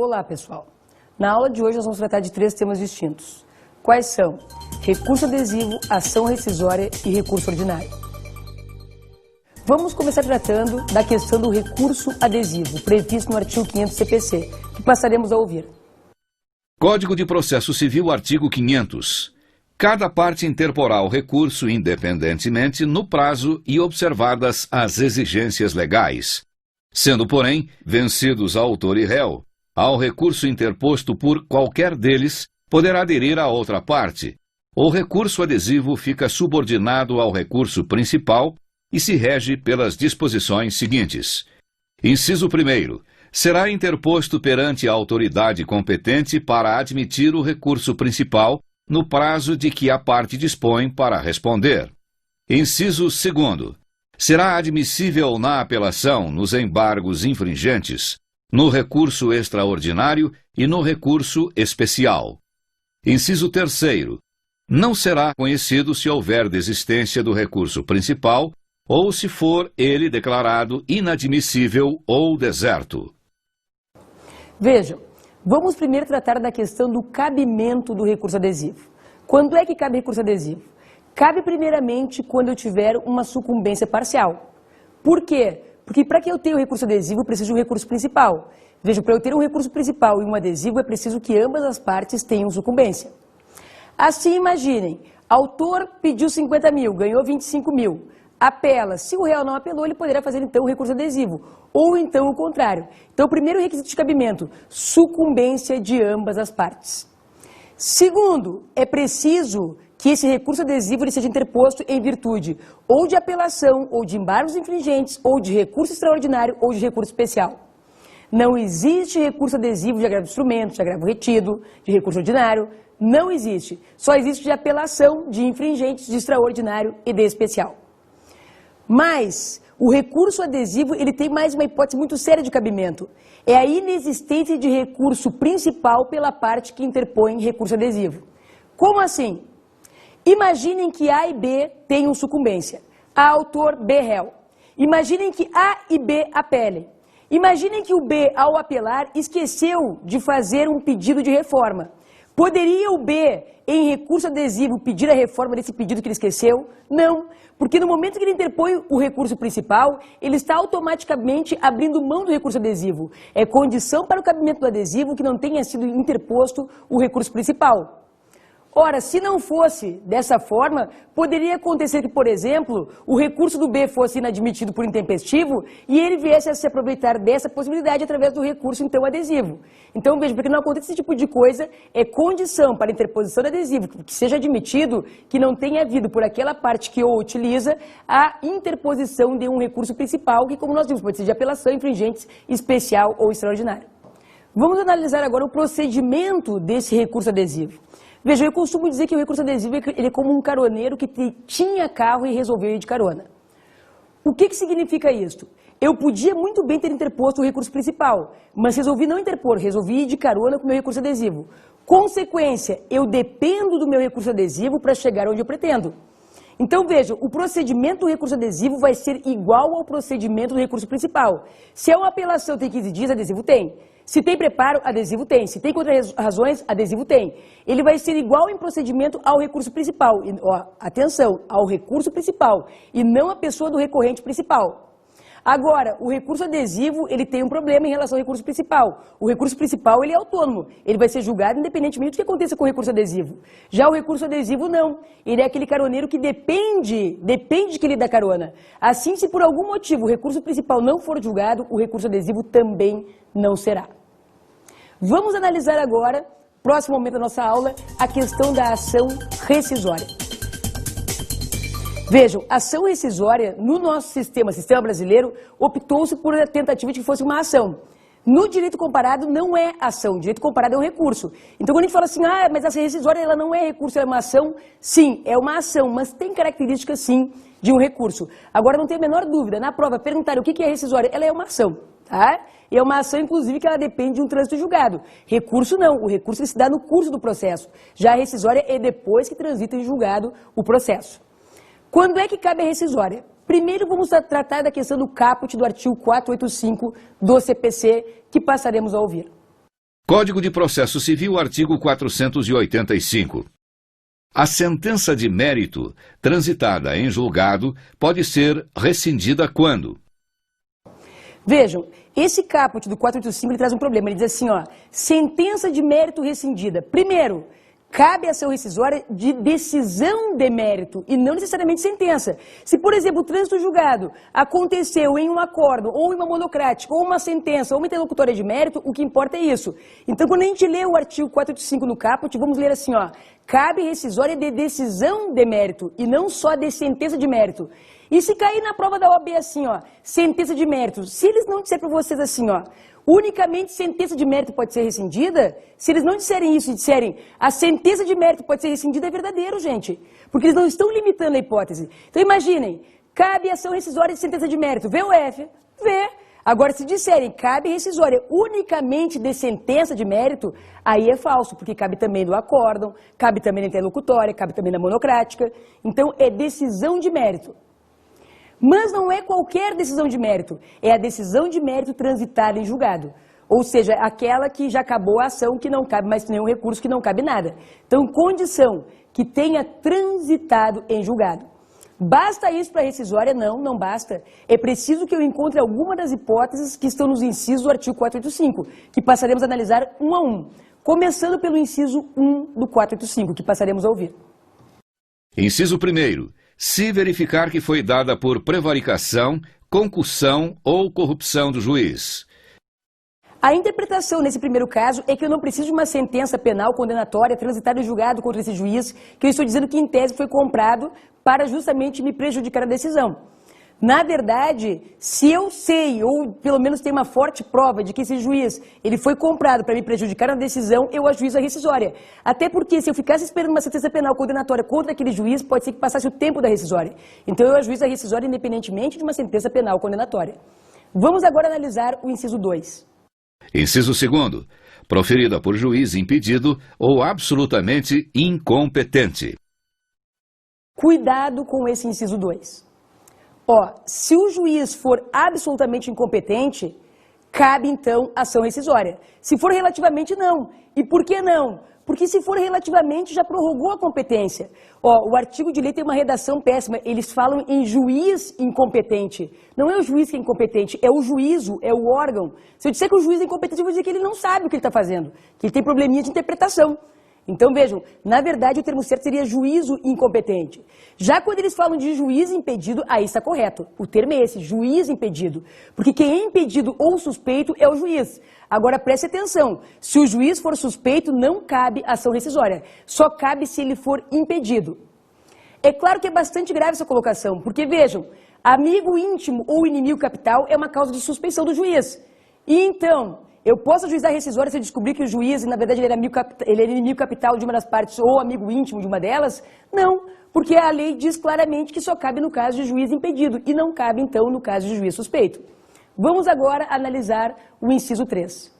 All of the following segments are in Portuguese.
Olá, pessoal. Na aula de hoje nós vamos tratar de 3 temas distintos. Quais são? Recurso adesivo, ação rescisória e recurso ordinário. Vamos começar tratando da questão do recurso adesivo, previsto no artigo 500 CPC, que passaremos a ouvir. Código de Processo Civil, artigo 500. Cada parte interporá o recurso independentemente no prazo e observadas as exigências legais, sendo, porém, vencidos autor e réu, ao recurso interposto por qualquer deles, poderá aderir a outra parte. O recurso adesivo fica subordinado ao recurso principal e se rege pelas disposições seguintes. Inciso 1º. Será interposto perante a autoridade competente para admitir o recurso principal no prazo de que a parte dispõe para responder. Inciso 2º. Será admissível na apelação nos embargos infringentes, no recurso extraordinário e no recurso especial. Inciso 3º. Não será conhecido se houver desistência do recurso principal ou se for ele declarado inadmissível ou deserto. Vejam, vamos primeiro tratar da questão do cabimento do recurso adesivo. Quando é que cabe recurso adesivo? Cabe primeiramente quando eu tiver uma sucumbência parcial. Por quê? Porque para que eu tenha um recurso adesivo, eu preciso de um recurso principal. Veja, para eu ter um recurso principal e um adesivo, é preciso que ambas as partes tenham sucumbência. Assim, imaginem, autor pediu 50 mil, ganhou 25 mil. Apela. Se o réu não apelou, ele poderá fazer então o recurso adesivo. Ou então o contrário. Então, o primeiro requisito de cabimento, sucumbência de ambas as partes. Segundo, é preciso que esse recurso adesivo ele seja interposto em virtude ou de apelação, ou de embargos infringentes, ou de recurso extraordinário, ou de recurso especial. Não existe recurso adesivo de agravo de instrumento, de agravo retido, de recurso ordinário. Não existe. Só existe de apelação, de infringentes, de extraordinário e de especial. Mas o recurso adesivo ele tem mais uma hipótese muito séria de cabimento. É a inexistência de recurso principal pela parte que interpõe recurso adesivo. Como assim? Imaginem que A e B tenham sucumbência. A autor, B réu. Imaginem que A e B apelem. Imaginem que o B, ao apelar, esqueceu de fazer um pedido de reforma. Poderia o B, em recurso adesivo, pedir a reforma desse pedido que ele esqueceu? Não, porque no momento que ele interpõe o recurso principal, ele está automaticamente abrindo mão do recurso adesivo. É condição para o cabimento do adesivo que não tenha sido interposto o recurso principal. Ora, se não fosse dessa forma, poderia acontecer que, por exemplo, o recurso do B fosse inadmitido por intempestivo e ele viesse a se aproveitar dessa possibilidade através do recurso, então, adesivo. Então, veja, porque não acontece esse tipo de coisa, é condição para a interposição do adesivo que seja admitido que não tenha havido por aquela parte que o utiliza a interposição de um recurso principal, que, como nós vimos, pode ser de apelação, infringentes, especial ou extraordinário. Vamos analisar agora o procedimento desse recurso adesivo. Veja, eu costumo dizer que o recurso adesivo ele é como um caroneiro que tinha carro e resolveu ir de carona. O que significa isso? Eu podia muito bem ter interposto o recurso principal, mas resolvi não interpor, resolvi ir de carona com o meu recurso adesivo. Consequência, eu dependo do meu recurso adesivo para chegar onde eu pretendo. Então, veja, o procedimento do recurso adesivo vai ser igual ao procedimento do recurso principal. Se é uma apelação tem 15 dias, adesivo tem. Se tem preparo, adesivo tem. Se tem contra-razões, adesivo tem. Ele vai ser igual em procedimento ao recurso principal. E, ó, atenção, ao recurso principal e não à pessoa do recorrente principal. Agora, o recurso adesivo, ele tem um problema em relação ao recurso principal. O recurso principal, ele é autônomo. Ele vai ser julgado independentemente do que aconteça com o recurso adesivo. Já o recurso adesivo, não. Ele é aquele caroneiro que depende de que ele dá carona. Assim, se por algum motivo o recurso principal não for julgado, o recurso adesivo também não será. Vamos analisar agora, próximo momento da nossa aula, a questão da ação rescisória. Vejam, a ação rescisória, no nosso sistema brasileiro, optou-se por a tentativa de que fosse uma ação. No direito comparado não é ação, o direito comparado é um recurso. Então quando a gente fala assim, mas a ação rescisória ela não é recurso, ela é uma ação, sim, é uma ação, mas tem características sim de um recurso. Agora não tem a menor dúvida, na prova perguntaram o que é rescisória, ela é uma ação, tá? E é uma ação inclusive que ela depende de um trânsito julgado. Recurso não, o recurso ele se dá no curso do processo. Já a rescisória é depois que transita em julgado o processo. Quando é que cabe a rescisória? Primeiro vamos tratar da questão do caput do artigo 485 do CPC, que passaremos a ouvir. Código de Processo Civil, artigo 485. A sentença de mérito transitada em julgado pode ser rescindida quando? Vejam, esse caput do 485 ele traz um problema. Ele diz assim, ó, sentença de mérito rescindida. Primeiro, cabe ação rescisória de decisão de mérito e não necessariamente sentença. Se, por exemplo, o trânsito julgado aconteceu em um acordo, ou em uma monocrática, ou uma sentença, ou uma interlocutória de mérito, o que importa é isso. Então, quando a gente lê o artigo 485 no caput, vamos ler assim, ó, cabe rescisória de decisão de mérito e não só de sentença de mérito. E se cair na prova da OAB assim, ó, sentença de mérito, se eles não disserem para vocês assim, ó, unicamente sentença de mérito pode ser rescindida, se eles não disserem isso e disserem a sentença de mérito pode ser rescindida, é verdadeiro, gente. Porque eles não estão limitando a hipótese. Então imaginem, cabe ação rescisória de sentença de mérito, vê o F, vê. Agora se disserem cabe rescisória unicamente de sentença de mérito, aí é falso, porque cabe também no acórdão, cabe também na interlocutória, cabe também na monocrática. Então é decisão de mérito. Mas não é qualquer decisão de mérito, é a decisão de mérito transitada em julgado. Ou seja, aquela que já acabou a ação, que não cabe mais nenhum recurso, que não cabe nada. Então, condição que tenha transitado em julgado. Basta isso para rescisória? Não, não basta. É preciso que eu encontre alguma das hipóteses que estão nos incisos do artigo 485, que passaremos a analisar um a um. Começando pelo inciso 1 do 485, que passaremos a ouvir. Inciso 1º. Se verificar que foi dada por prevaricação, concussão ou corrupção do juiz. A interpretação nesse primeiro caso é que eu não preciso de uma sentença penal condenatória transitada em julgado contra esse juiz, que eu estou dizendo que em tese foi comprado para justamente me prejudicar a decisão. Na verdade, se eu sei, ou pelo menos tenho uma forte prova de que esse juiz ele foi comprado para me prejudicar na decisão, eu ajuizo a rescisória. Até porque se eu ficasse esperando uma sentença penal condenatória contra aquele juiz, pode ser que passasse o tempo da rescisória. Então eu ajuizo a rescisória independentemente de uma sentença penal condenatória. Vamos agora analisar o inciso 2. Inciso 2º. Proferida por juiz impedido ou absolutamente incompetente. Cuidado com esse inciso 2. Ó, se o juiz for absolutamente incompetente, cabe então ação rescisória. Se for relativamente, não. E por que não? Porque se for relativamente, já prorrogou a competência. Ó, o artigo de lei tem uma redação péssima. Eles falam em juiz incompetente. Não é o juiz que é incompetente, é o juízo, é o órgão. Se eu disser que o juiz é incompetente, eu vou dizer que ele não sabe o que ele está fazendo, que ele tem probleminha de interpretação. Então, vejam, na verdade o termo certo seria juízo incompetente. Já quando eles falam de juiz impedido, aí está correto. O termo é esse, juiz impedido. Porque quem é impedido ou suspeito é o juiz. Agora preste atenção, se o juiz for suspeito, não cabe ação rescisória. Só cabe se ele for impedido. É claro que é bastante grave essa colocação, porque vejam, amigo íntimo ou inimigo capital é uma causa de suspeição do juiz. E então, eu posso ajuizar rescisória se eu descobrir que o juiz, na verdade, ele era inimigo capital de uma das partes ou amigo íntimo de uma delas? Não, porque a lei diz claramente que só cabe no caso de juiz impedido e não cabe, então, no caso de juiz suspeito. Vamos agora analisar o inciso 3.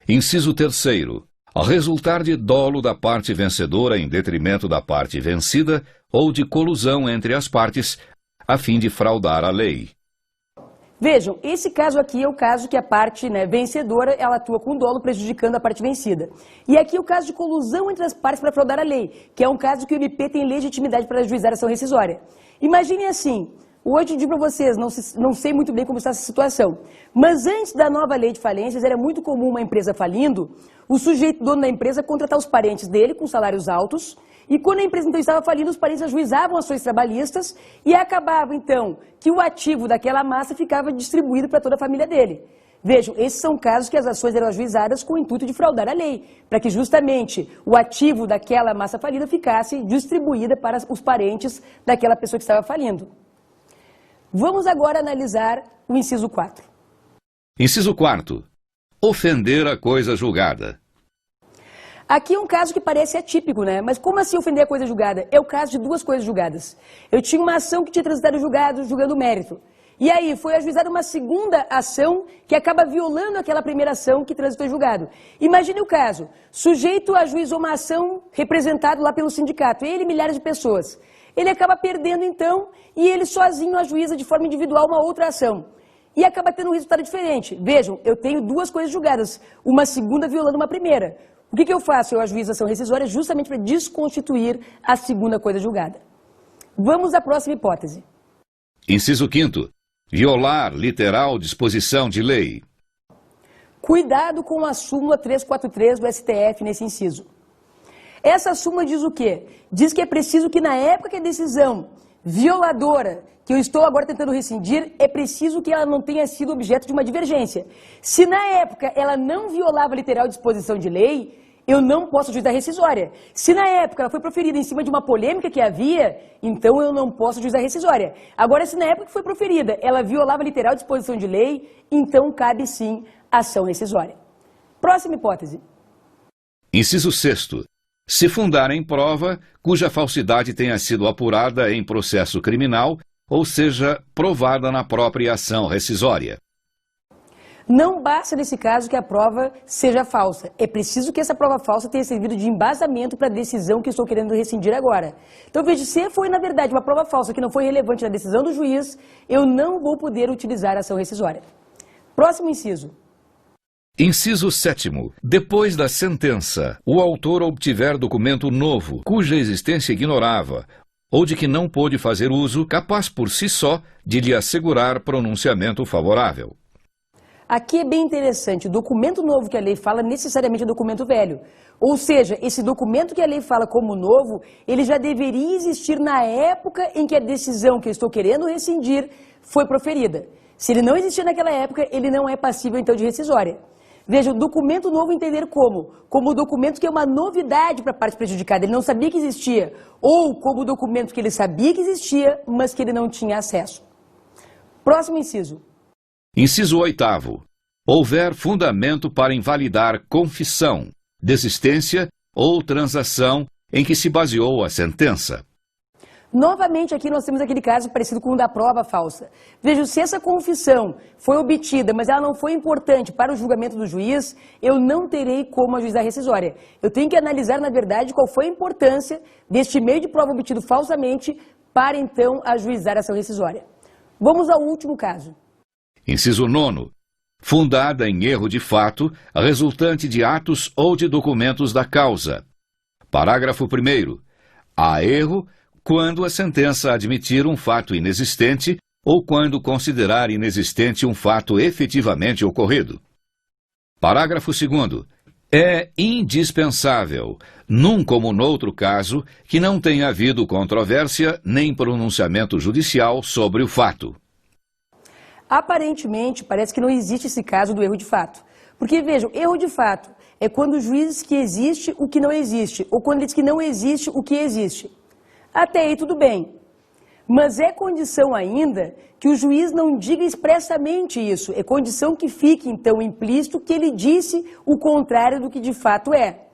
Inciso 3º. Resultar de dolo da parte vencedora em detrimento da parte vencida ou de colusão entre as partes, a fim de fraudar a lei. Vejam, esse caso aqui é o caso que a parte vencedora ela atua com dolo prejudicando a parte vencida. E aqui é o caso de colusão entre as partes para fraudar a lei, que é um caso que o MP tem legitimidade para ajuizar a ação rescisória. Imaginem assim, hoje eu digo para vocês, não sei muito bem como está essa situação, mas antes da nova lei de falências era muito comum uma empresa falindo, o sujeito dono da empresa contratar os parentes dele com salários altos, e quando a empresa então estava falindo, os parentes ajuizavam ações trabalhistas e acabava então que o ativo daquela massa ficava distribuído para toda a família dele. Vejam, esses são casos que as ações eram ajuizadas com o intuito de fraudar a lei, para que justamente o ativo daquela massa falida ficasse distribuída para os parentes daquela pessoa que estava falindo. Vamos agora analisar o inciso 4. Inciso 4º. Ofender a coisa julgada. Aqui é um caso que parece atípico, né? Mas como assim ofender a coisa julgada? É o caso de duas coisas julgadas. Eu tinha uma ação que tinha transitado julgado, julgando mérito. E aí foi ajuizada uma segunda ação que acaba violando aquela primeira ação que transitou julgado. Imagine o caso, sujeito ajuizou uma ação representado lá pelo sindicato, ele e milhares de pessoas. Ele acaba perdendo então e ele sozinho ajuiza de forma individual uma outra ação. e acaba tendo um resultado diferente. Vejam, eu tenho duas coisas julgadas, uma segunda violando uma primeira. O que eu faço? Eu ajuizo a ação rescisória justamente para desconstituir a segunda coisa julgada. Vamos à próxima hipótese. Inciso 5º. Violar literal disposição de lei. Cuidado com a súmula 343 do STF nesse inciso. Essa súmula diz o quê? Diz que é preciso que na época que a decisão violadora, que eu estou agora tentando rescindir, é preciso que ela não tenha sido objeto de uma divergência. Se na época ela não violava literal disposição de lei, eu não posso ajuizar rescisória. Se na época ela foi proferida em cima de uma polêmica que havia, então eu não posso ajuizar rescisória. Agora, se na época que foi proferida ela violava literal disposição de lei, então cabe sim ação rescisória. Próxima hipótese. Inciso 6º. Se fundar em prova cuja falsidade tenha sido apurada em processo criminal, ou seja, provada na própria ação rescisória. Não basta nesse caso que a prova seja falsa. É preciso que essa prova falsa tenha servido de embasamento para a decisão que estou querendo rescindir agora. Então veja, se foi na verdade uma prova falsa que não foi relevante na decisão do juiz, eu não vou poder utilizar a ação rescisória. Próximo inciso. Inciso 7º. Depois da sentença, o autor obtiver documento novo, cuja existência ignorava, ou de que não pôde fazer uso, capaz por si só de lhe assegurar pronunciamento favorável. Aqui é bem interessante, o documento novo que a lei fala necessariamente é documento velho. Ou seja, esse documento que a lei fala como novo, ele já deveria existir na época em que a decisão que eu estou querendo rescindir foi proferida. Se ele não existia naquela época, ele não é passível então de rescisória. Veja, o documento novo entender como? Como o documento que é uma novidade para a parte prejudicada, ele não sabia que existia. Ou como o documento que ele sabia que existia, mas que ele não tinha acesso. Próximo inciso. Inciso 8º. Houver fundamento para invalidar confissão, desistência ou transação em que se baseou a sentença. Novamente aqui nós temos aquele caso parecido com o da prova falsa. Veja, se essa confissão foi obtida, mas ela não foi importante para o julgamento do juiz, eu não terei como ajuizar rescisória. Eu tenho que analisar, na verdade, qual foi a importância deste meio de prova obtido falsamente para, então, ajuizar a ação rescisória. Vamos ao último caso. Inciso 9º. Fundada em erro de fato, resultante de atos ou de documentos da causa. Parágrafo 1º. Há erro quando a sentença admitir um fato inexistente ou quando considerar inexistente um fato efetivamente ocorrido. Parágrafo 2º. É indispensável, num como noutro caso, que não tenha havido controvérsia nem pronunciamento judicial sobre o fato. Aparentemente, parece que não existe esse caso do erro de fato. Porque, vejam, erro de fato é quando o juiz diz que existe o que não existe, ou quando ele diz que não existe o que existe. Até aí tudo bem. Mas é condição ainda que o juiz não diga expressamente isso. É condição que fique, então, implícito que ele disse o contrário do que de fato é.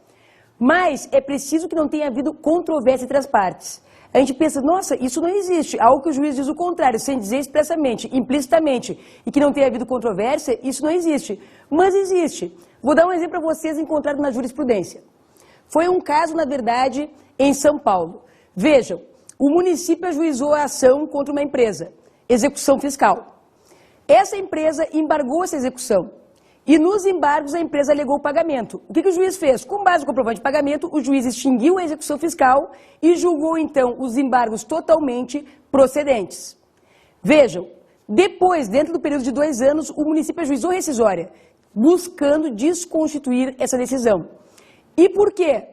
Mas é preciso que não tenha havido controvérsia entre as partes. A gente pensa, nossa, isso não existe. Algo que o juiz diz o contrário, sem dizer expressamente, implicitamente, e que não tenha havido controvérsia, isso não existe. Mas existe. Vou dar um exemplo para vocês encontrado na jurisprudência. Foi um caso, na verdade, em São Paulo. Vejam, o município ajuizou a ação contra uma empresa, execução fiscal. Essa empresa embargou essa execução. E nos embargos a empresa alegou o pagamento. O que o juiz fez? Com base no comprovante de pagamento, o juiz extinguiu a execução fiscal e julgou então os embargos totalmente procedentes. Vejam, depois, dentro do período de 2 anos, o município ajuizou rescisória, buscando desconstituir essa decisão. E por quê?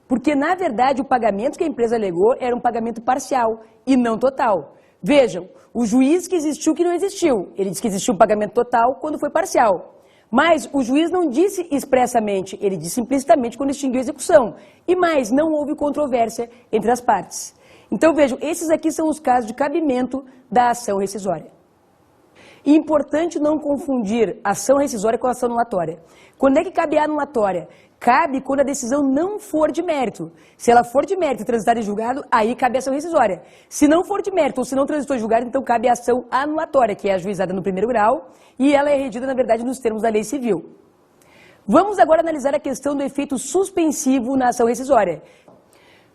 Porque, na verdade, o pagamento que a empresa alegou era um pagamento parcial e não total. Vejam, o juiz que existiu que não existiu. Ele disse que existiu um pagamento total quando foi parcial. Mas o juiz não disse expressamente, ele disse implicitamente quando extinguiu a execução. E mais, não houve controvérsia entre as partes. Então vejam, esses aqui são os casos de cabimento da ação rescisória. E importante não confundir ação rescisória com ação anulatória. Quando é que cabe a anulatória? Cabe quando a decisão não for de mérito. Se ela for de mérito e transitar em julgado, aí cabe a ação rescisória. Se não for de mérito ou se não transitou em julgado, então cabe a ação anulatória, que é ajuizada no 1º grau, e ela é regida, na verdade, nos termos da lei civil. Vamos agora analisar a questão do efeito suspensivo na ação rescisória.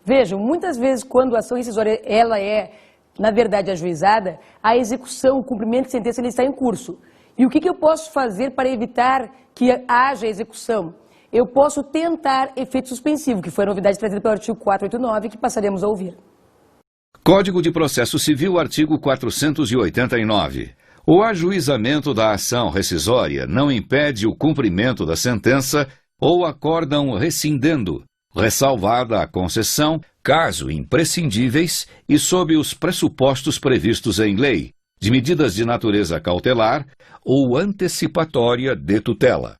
Vejam, muitas vezes quando a ação rescisória ela é na verdade ajuizada, a execução, o cumprimento de sentença ele está em curso. E o que eu posso fazer para evitar que haja execução? Eu posso tentar efeito suspensivo, que foi a novidade trazida pelo artigo 489, que passaremos a ouvir. Código de Processo Civil, artigo 489. O ajuizamento da ação rescisória não impede o cumprimento da sentença ou acórdão rescindendo, ressalvada a concessão, caso imprescindíveis e sob os pressupostos previstos em lei, de medidas de natureza cautelar ou antecipatória de tutela.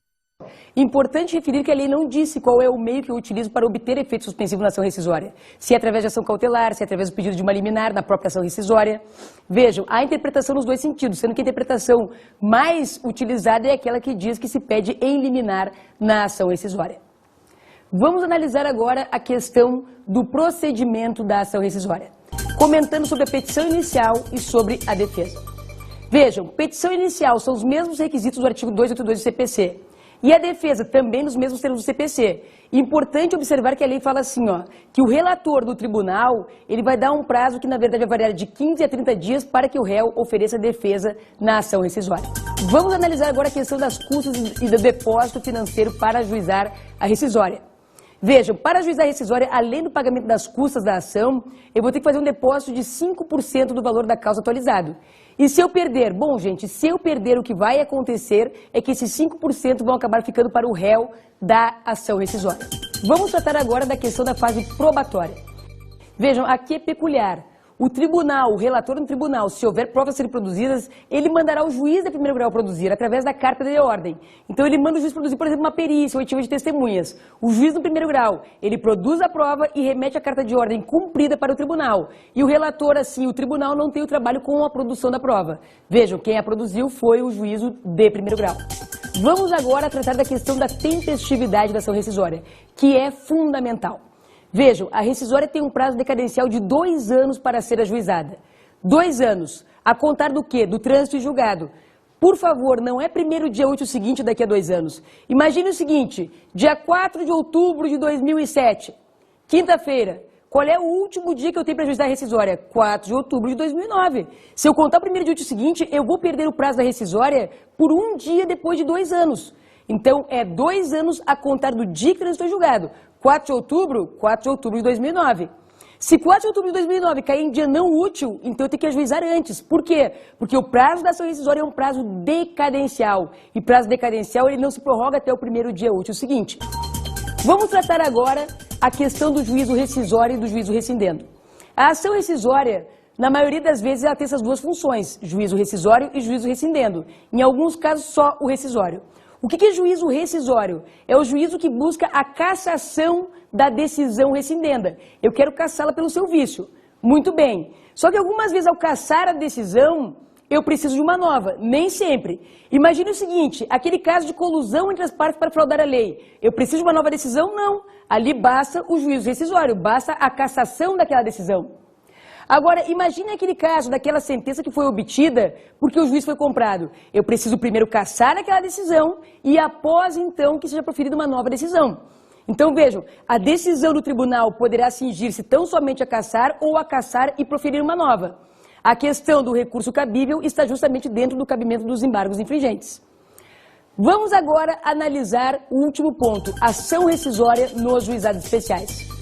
Importante referir que a lei não disse qual é o meio que eu utilizo para obter efeito suspensivo na ação rescisória. Se é através de ação cautelar, se é através do pedido de uma liminar na própria ação rescisória. Vejam, há interpretação nos dois sentidos, sendo que a interpretação mais utilizada é aquela que diz que se pede em liminar na ação rescisória. Vamos analisar agora a questão do procedimento da ação rescisória, comentando sobre a petição inicial e sobre a defesa. Vejam, petição inicial são os mesmos requisitos do artigo 282 do CPC. E a defesa também nos mesmos termos do CPC. Importante observar que a lei fala assim, que o relator do tribunal, ele vai dar um prazo que na verdade vai variar de 15 a 30 dias para que o réu ofereça defesa na ação rescisória. Vamos analisar agora a questão das custas e do depósito financeiro para ajuizar a rescisória. Vejam, para ajuizar a rescisória, além do pagamento das custas da ação, eu vou ter que fazer um depósito de 5% do valor da causa atualizado. E se eu perder? Bom, gente, se eu perder, o que vai acontecer é que esses 5% vão acabar ficando para o réu da ação rescisória. Vamos tratar agora da questão da fase probatória. Vejam, aqui é peculiar. O tribunal, o relator no tribunal, se houver provas a serem produzidas, ele mandará o juiz de primeiro grau produzir, através da carta de ordem. Então ele manda o juiz produzir, por exemplo, uma perícia ou oitiva de testemunhas. O juiz no primeiro grau, ele produz a prova e remete a carta de ordem cumprida para o tribunal. E o relator, assim, o tribunal não tem o trabalho com a produção da prova. Vejam, quem a produziu foi o juízo de primeiro grau. Vamos agora tratar da questão da tempestividade da ação rescisória, que é fundamental. Vejam, a rescisória tem um prazo decadencial de 2 anos para ser ajuizada. 2 anos. A contar do quê? Do trânsito em julgado. Por favor, não é primeiro dia útil seguinte daqui a 2 anos. Imagine o seguinte, dia 4 de outubro de 2007, quinta-feira. Qual é o último dia que eu tenho para ajuizar a rescisória? 4 de outubro de 2009. Se eu contar o primeiro dia útil seguinte, eu vou perder o prazo da rescisória por 1 dia depois de 2 anos. Então, é 2 anos a contar do dia que transitou em julgado. 4 de outubro de 2009. Se 4 de outubro de 2009 cair em dia não útil, então eu tenho que ajuizar antes. Por quê? Porque o prazo da ação rescisória é um prazo decadencial. E prazo decadencial ele não se prorroga até o primeiro dia útil seguinte. Vamos tratar agora a questão do juízo rescisório e do juízo rescindendo. A ação rescisória, na maioria das vezes, ela tem essas duas funções, juízo rescisório e juízo rescindendo. Em alguns casos, só o rescisório. O que é juízo rescisório? É o juízo que busca a cassação da decisão rescindenda. Eu quero cassá-la pelo seu vício. Muito bem. Só que algumas vezes, ao cassar a decisão, eu preciso de uma nova. Nem sempre. Imagine o seguinte, aquele caso de colusão entre as partes para fraudar a lei. Eu preciso de uma nova decisão? Não. Ali basta o juízo rescisório, basta a cassação daquela decisão. Agora, imagine aquele caso daquela sentença que foi obtida porque o juiz foi comprado. Eu preciso primeiro cassar aquela decisão e após, então, que seja proferida uma nova decisão. Então, vejam, a decisão do tribunal poderá cingir-se tão somente a cassar ou a cassar e proferir uma nova. A questão do recurso cabível está justamente dentro do cabimento dos embargos infringentes. Vamos agora analisar o último ponto, ação rescisória nos juizados especiais.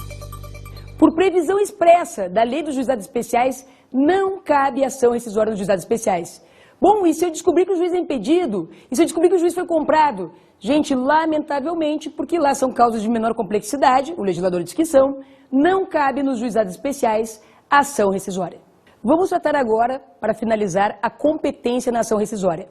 Por previsão expressa da lei dos juizados especiais, não cabe ação rescisória nos juizados especiais. Bom, e se eu descobrir que o juiz é impedido? E se eu descobrir que o juiz foi comprado? Gente, lamentavelmente, porque lá são causas de menor complexidade, o legislador diz que são, não cabe nos juizados especiais ação rescisória. Vamos tratar agora, para finalizar, a competência na ação rescisória.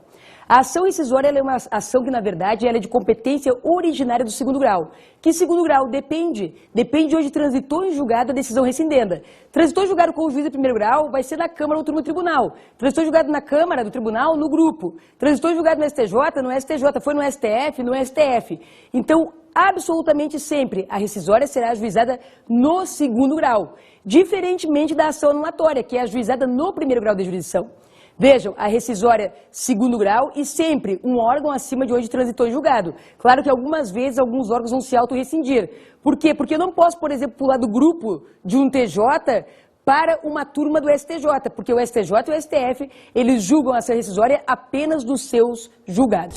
A ação rescisória é uma ação que, na verdade, ela é de competência originária do segundo grau. Que segundo grau? Depende de onde transitou em julgado a decisão rescindenda. Transitou em julgado com o juiz de primeiro grau, vai ser na Câmara ou no Tribunal. Transitou em julgado na Câmara, do Tribunal, no grupo. Transitou em julgado no STJ, no STJ. Foi no STF, no STF. Então, absolutamente sempre, a rescisória será ajuizada no segundo grau. Diferentemente da ação anulatória, que é ajuizada no primeiro grau de jurisdição. Vejam, a rescisória segundo grau e sempre um órgão acima de onde transitou em julgado. Claro que algumas vezes alguns órgãos vão se auto-rescindir. Por quê? Porque eu não posso, por exemplo, pular do grupo de um TJ para uma turma do STJ, porque o STJ e o STF, eles julgam a ação rescisória apenas dos seus julgados.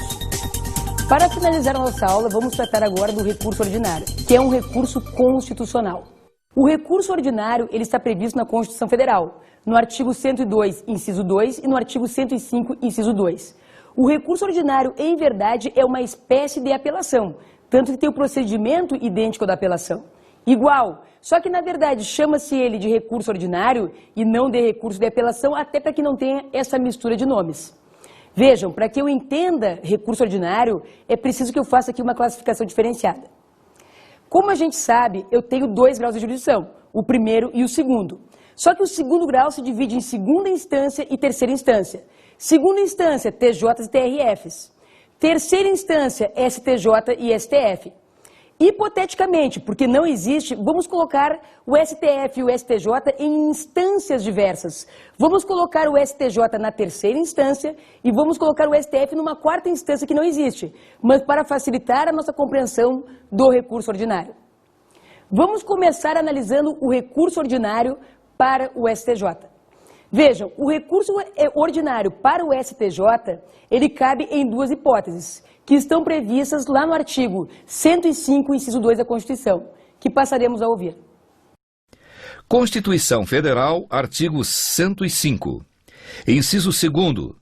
Para finalizar a nossa aula, vamos tratar agora do recurso ordinário, que é um recurso constitucional. O recurso ordinário ele está previsto na Constituição Federal, no artigo 102, inciso 2 e no artigo 105, inciso 2. O recurso ordinário, em verdade, é uma espécie de apelação, tanto que tem o procedimento idêntico da apelação. Igual, só que na verdade chama-se ele de recurso ordinário e não de recurso de apelação, até para que não tenha essa mistura de nomes. Vejam, para que eu entenda recurso ordinário, é preciso que eu faça aqui uma classificação diferenciada. Como a gente sabe, eu tenho 2 graus de jurisdição, o primeiro e o segundo. Só que o segundo grau se divide em segunda instância e terceira instância. Segunda instância, TJs e TRFs. Terceira instância, STJ e STF. Hipoteticamente, porque não existe, vamos colocar o STF e o STJ em instâncias diversas. Vamos colocar o STJ na terceira instância e vamos colocar o STF numa quarta instância que não existe, mas para facilitar a nossa compreensão do recurso ordinário. Vamos começar analisando o recurso ordinário para o STJ. Vejam, o recurso ordinário para o STJ, ele cabe em 2 hipóteses, que estão previstas lá no artigo 105, inciso 2 da Constituição, que passaremos a ouvir. Constituição Federal, artigo 105. Inciso 2º.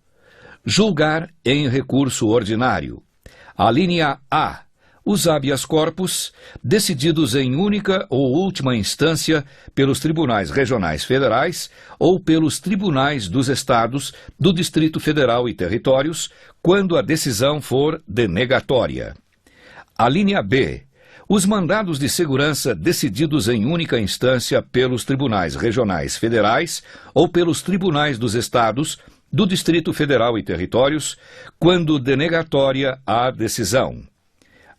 Julgar em recurso ordinário. A linha A. Os habeas corpus, decididos em única ou última instância pelos tribunais regionais federais ou pelos tribunais dos estados, do Distrito Federal e territórios, quando a decisão for denegatória. A linha B. Os mandados de segurança decididos em única instância pelos tribunais regionais federais ou pelos tribunais dos estados, do Distrito Federal e territórios, quando denegatória a decisão.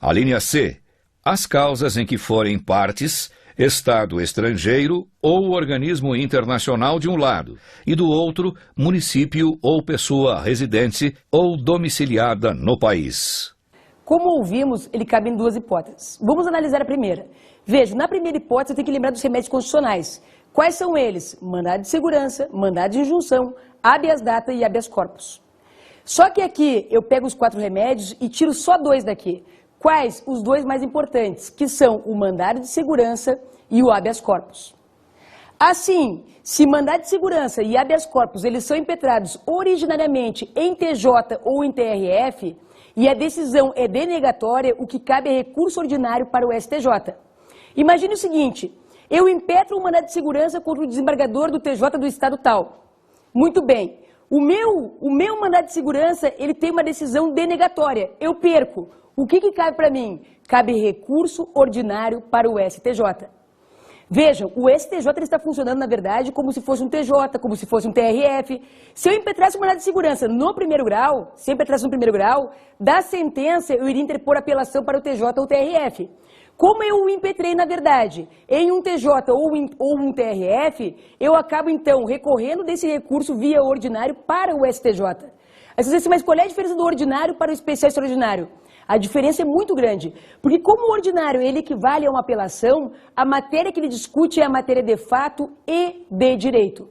A linha C. As causas em que forem partes, Estado estrangeiro ou organismo internacional de um lado, e do outro, município ou pessoa residente ou domiciliada no país. Como ouvimos, ele cabe em 2 hipóteses. Vamos analisar a primeira. Veja, na primeira hipótese, eu tenho que lembrar dos remédios constitucionais. Quais são eles? Mandado de segurança, mandado de injunção, habeas data e habeas corpus. Só que aqui eu pego os 4 remédios e tiro só 2 daqui. Quais? Os 2 mais importantes, que são o mandado de segurança e o habeas corpus. Assim, se mandado de segurança e habeas corpus eles são impetrados originariamente em TJ ou em TRF e a decisão é denegatória, o que cabe é recurso ordinário para o STJ. Imagine o seguinte, eu impetro um mandado de segurança contra o desembargador do TJ do estado tal. Muito bem, o meu mandado de segurança ele tem uma decisão denegatória, eu perco. O que cabe para mim? Cabe recurso ordinário para o STJ. Vejam, o STJ está funcionando, na verdade, como se fosse um TJ, como se fosse um TRF. Se eu impetrasse um mandado de segurança no primeiro grau, da sentença eu iria interpor apelação para o TJ ou TRF. Como eu o impetrei, na verdade, em um TJ ou um TRF, eu acabo, então, recorrendo desse recurso via ordinário para o STJ. Aí você diz, mas qual é a diferença do ordinário para o especial extraordinário? A diferença é muito grande, porque como o ordinário ele equivale a uma apelação, a matéria que ele discute é a matéria de fato e de direito.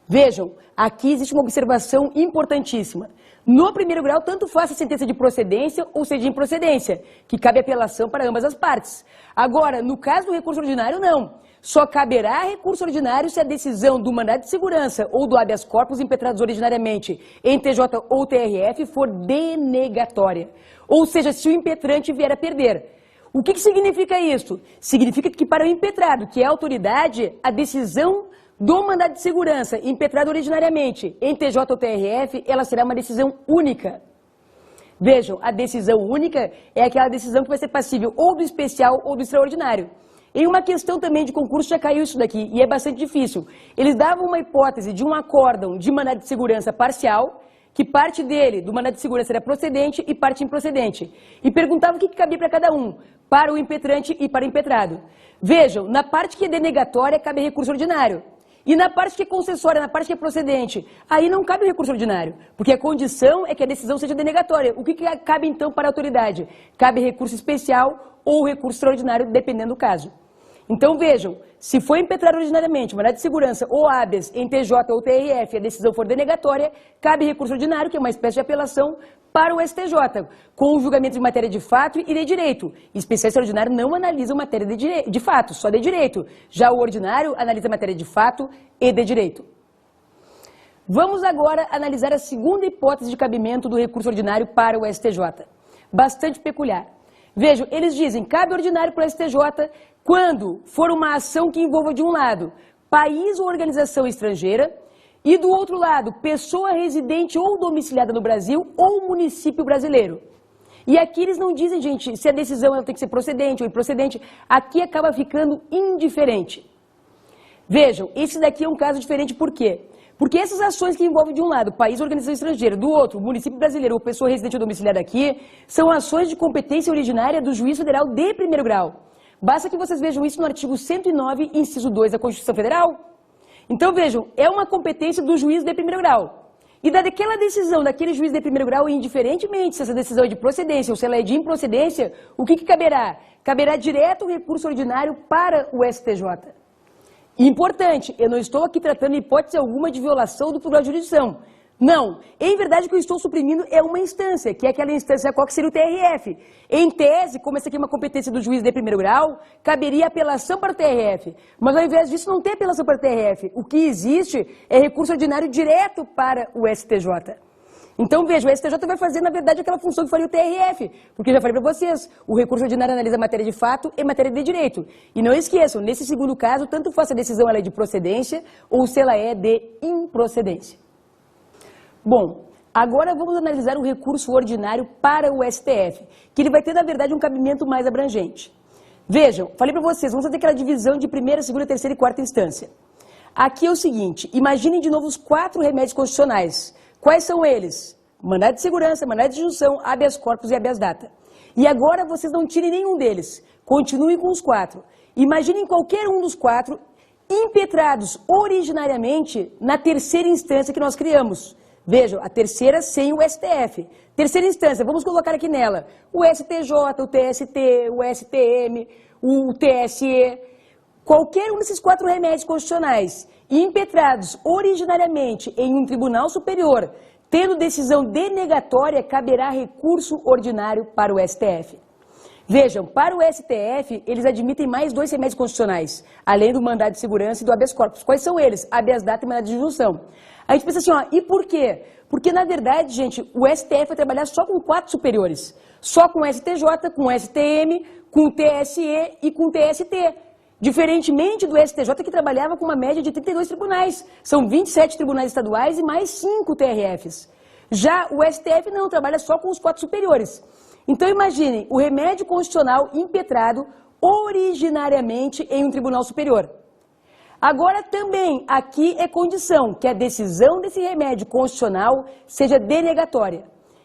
Vejam, aqui existe uma observação importantíssima. No primeiro grau, tanto faz a sentença de procedência ou seja de improcedência, que cabe apelação para ambas as partes. Agora, no caso do recurso ordinário, não. Só caberá recurso ordinário se a decisão do mandado de segurança ou do habeas corpus impetrados originariamente em TJ ou TRF for denegatória. Ou seja, se o impetrante vier a perder. O que significa isso? Significa que para o impetrado, que é a autoridade, a decisão do mandado de segurança impetrado originariamente em TJ ou TRF, ela será uma decisão única. Vejam, a decisão única é aquela decisão que vai ser passível ou do especial ou do extraordinário. Em uma questão também de concurso já caiu isso daqui, e é bastante difícil. Eles davam uma hipótese de um acórdão de mandado de segurança parcial, que parte dele, do mandado de segurança, era procedente e parte improcedente. E perguntavam o que cabia para cada um, para o impetrante e para o impetrado. Vejam, na parte que é denegatória, cabe recurso ordinário. E na parte que é concessória, na parte que é procedente, aí não cabe recurso ordinário, porque a condição é que a decisão seja denegatória. O que cabe então para a autoridade? Cabe recurso especial ou recurso extraordinário, dependendo do caso. Então vejam, se foi impetrado ordinariamente, mandado de segurança ou habeas em TJ ou TRF e a decisão for denegatória, cabe recurso ordinário, que é uma espécie de apelação, para o STJ, com o julgamento de matéria de fato e de direito. Especial extraordinário não analisa matéria de fato, só de direito. Já o ordinário analisa matéria de fato e de direito. Vamos agora analisar a segunda hipótese de cabimento do recurso ordinário para o STJ. Bastante peculiar. Vejam, eles dizem, cabe ordinário para o STJ quando for uma ação que envolva, de um lado, país ou organização estrangeira, e do outro lado, pessoa residente ou domiciliada no Brasil ou município brasileiro. E aqui eles não dizem, gente, se a decisão ela tem que ser procedente ou improcedente. Aqui acaba ficando indiferente. Vejam, esse daqui é um caso diferente, por quê? Porque essas ações que envolvem, de um lado, país ou organização estrangeira, do outro, município brasileiro ou pessoa residente ou domiciliada aqui, são ações de competência originária do juiz federal de primeiro grau. Basta que vocês vejam isso no artigo 109, inciso 2 da Constituição Federal. Então vejam, é uma competência do juiz de primeiro grau. E daquela decisão daquele juiz de primeiro grau, indiferentemente se essa decisão é de procedência ou se ela é de improcedência, o que caberá? Caberá direto o recurso ordinário para o STJ. E importante, eu não estou aqui tratando hipótese alguma de violação do plural de jurisdição. Não, em verdade o que eu estou suprimindo é uma instância, que é aquela instância qual que seria o TRF. Em tese, como essa aqui é uma competência do juiz de primeiro grau, caberia apelação para o TRF. Mas ao invés disso não tem apelação para o TRF. O que existe é recurso ordinário direto para o STJ. Então veja, o STJ vai fazer na verdade aquela função que faria o TRF, porque eu já falei para vocês, o recurso ordinário analisa matéria de fato e matéria de direito. E não esqueçam, nesse segundo caso, tanto faz se a decisão ela é de procedência ou se ela é de improcedência. Bom, agora vamos analisar o recurso ordinário para o STF, que ele vai ter, na verdade, um cabimento mais abrangente. Vejam, falei para vocês, vamos fazer aquela divisão de primeira, segunda, terceira e quarta instância. Aqui é o seguinte, imaginem de novo os 4 remédios constitucionais. Quais são eles? Mandado de segurança, mandado de injunção, habeas corpus e habeas data. E agora vocês não tirem nenhum deles, continuem com os 4. Imaginem qualquer um dos 4 impetrados originariamente na terceira instância que nós criamos. Vejam, a terceira sem o STF. Terceira instância, vamos colocar aqui nela o STJ, o TST, o STM, o TSE. Qualquer um desses 4 remédios constitucionais impetrados originariamente em um tribunal superior, tendo decisão denegatória, caberá recurso ordinário para o STF. Vejam, para o STF, eles admitem mais 2 remédios constitucionais, além do mandado de segurança e do habeas corpus. Quais são eles? Habeas data e mandado de injunção. A gente pensa assim, ó, e por quê? Porque, na verdade, gente, o STF vai trabalhar só com 4 superiores. Só com o STJ, com o STM, com o TSE e com o TST. Diferentemente do STJ, que trabalhava com uma média de 32 tribunais. São 27 tribunais estaduais e mais 5 TRFs. Já o STF não, trabalha só com os 4 superiores. Então imaginem, o remédio constitucional impetrado originariamente em um tribunal superior. Agora também, aqui é condição que a decisão desse remédio constitucional seja denegatória.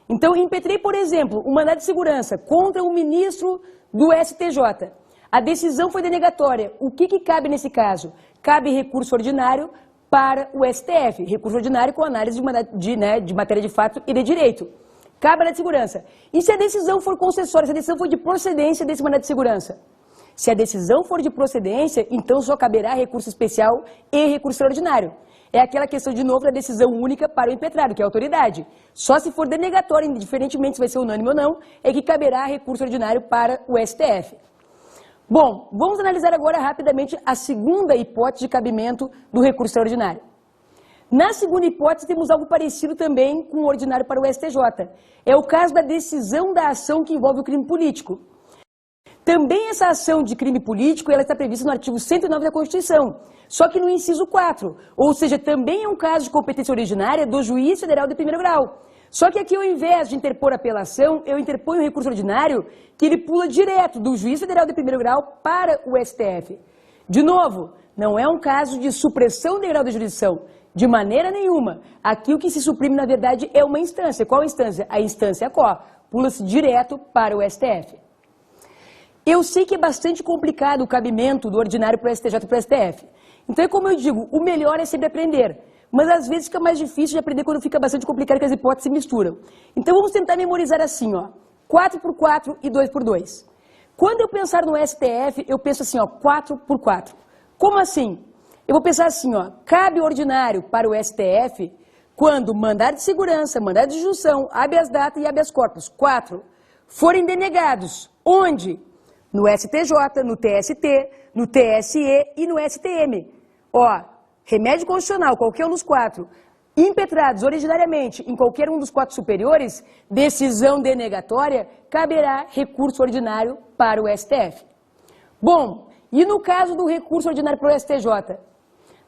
Então, impetrei, por exemplo, um mandado de segurança contra um ministro do STJ. A decisão foi denegatória. O que cabe nesse caso? Cabe recurso ordinário para o STF. Recurso ordinário com análise de matéria de fato e de direito. Cabe mandado de segurança. E se a decisão for concessória, se a decisão for de procedência desse mandado de segurança? Se a decisão for de procedência, então só caberá recurso especial e recurso extraordinário. É aquela questão, de novo, da decisão única para o impetrado, que é a autoridade. Só se for denegatório, indiferentemente se vai ser unânime ou não, é que caberá recurso ordinário para o STF. Bom, vamos analisar agora rapidamente a segunda hipótese de cabimento do recurso extraordinário. Na segunda hipótese, temos algo parecido também com o ordinário para o STJ. É o caso da decisão da ação que envolve o crime político. Também essa ação de crime político ela está prevista no artigo 109 da Constituição, só que no inciso 4, ou seja, também é um caso de competência originária do juiz federal de primeiro grau. Só que aqui, ao invés de interpor apelação, eu interponho um recurso ordinário que ele pula direto do juiz federal de primeiro grau para o STF. De novo, não é um caso de supressão de grau de jurisdição, de maneira nenhuma. Aqui o que se suprime, na verdade, é uma instância. Qual instância? A instância qual? Pula-se direto para o STF. Eu sei que é bastante complicado o cabimento do ordinário para o STJ e para o STF. Então, é como eu digo, o melhor é sempre aprender. Mas às vezes fica mais difícil de aprender quando fica bastante complicado, que as hipóteses se misturam. Então vamos tentar memorizar assim, ó, 4 por 4 e 2 por 2. Quando eu pensar no STF, eu penso assim, ó, 4x4. Como assim? Eu vou pensar assim, ó, cabe ordinário para o STF quando mandado de segurança, mandado de junção, habeas data e habeas corpus, 4, forem denegados. Onde? No STJ, no TST, no TSE e no STM. Ó, remédio constitucional, qualquer um dos 4, impetrados originariamente em qualquer um dos 4 superiores, decisão denegatória, caberá recurso ordinário para o STF. Bom, e no caso do recurso ordinário para o STJ?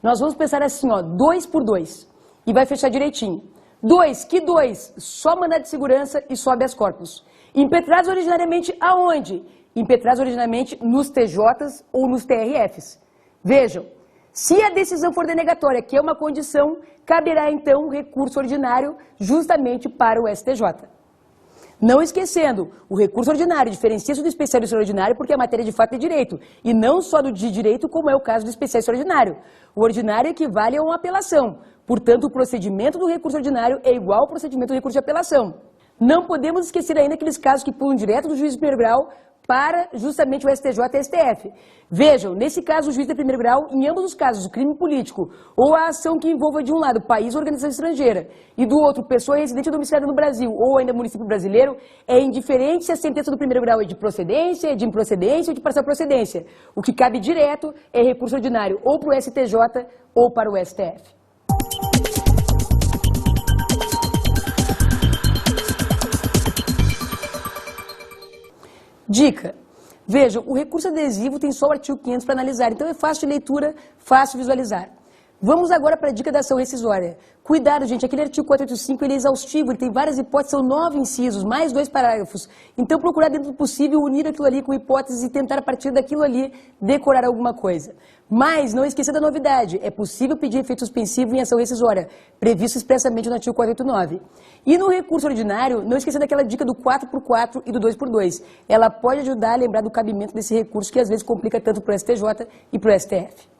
Nós vamos pensar assim, ó, 2x2, e vai fechar direitinho. 2, que 2? Só mandado de segurança e só habeas corpus. Impetrados originariamente aonde? Impetrados originariamente nos TJs ou nos TRFs. Vejam, se a decisão for denegatória, que é uma condição, caberá então recurso ordinário justamente para o STJ. Não esquecendo, o recurso ordinário diferencia-se do especial e extraordinário porque é matéria de fato e direito, e não só do de direito, como é o caso do especial e extraordinário. O ordinário equivale a uma apelação, portanto o procedimento do recurso ordinário é igual ao procedimento do recurso de apelação. Não podemos esquecer ainda aqueles casos que pulam direto do juiz de primeiro grau para justamente o STJ e STF. Vejam, nesse caso o juiz de primeiro grau, em ambos os casos, o crime político ou a ação que envolva de um lado país ou organização estrangeira e do outro pessoa residente ou domiciliada no Brasil ou ainda município brasileiro, é indiferente se a sentença do primeiro grau é de procedência, é de improcedência ou de parcial procedência. O que cabe direto é recurso ordinário ou para o STJ ou para o STF. Dica. Vejam, o recurso adesivo tem só o artigo 500 para analisar, então é fácil de leitura, fácil de visualizar. Vamos agora para a dica da ação rescisória. Cuidado, gente, aquele artigo 485 ele é exaustivo, ele tem várias hipóteses, são 9 incisos, mais 2 parágrafos. Então procurar dentro do possível unir aquilo ali com hipóteses e tentar a partir daquilo ali decorar alguma coisa. Mas não esqueça da novidade, é possível pedir efeito suspensivo em ação rescisória, previsto expressamente no artigo 489. E no recurso ordinário, não esqueça daquela dica do 4x4 e do 2x2. Ela pode ajudar a lembrar do cabimento desse recurso que às vezes complica tanto para o STJ e para o STF.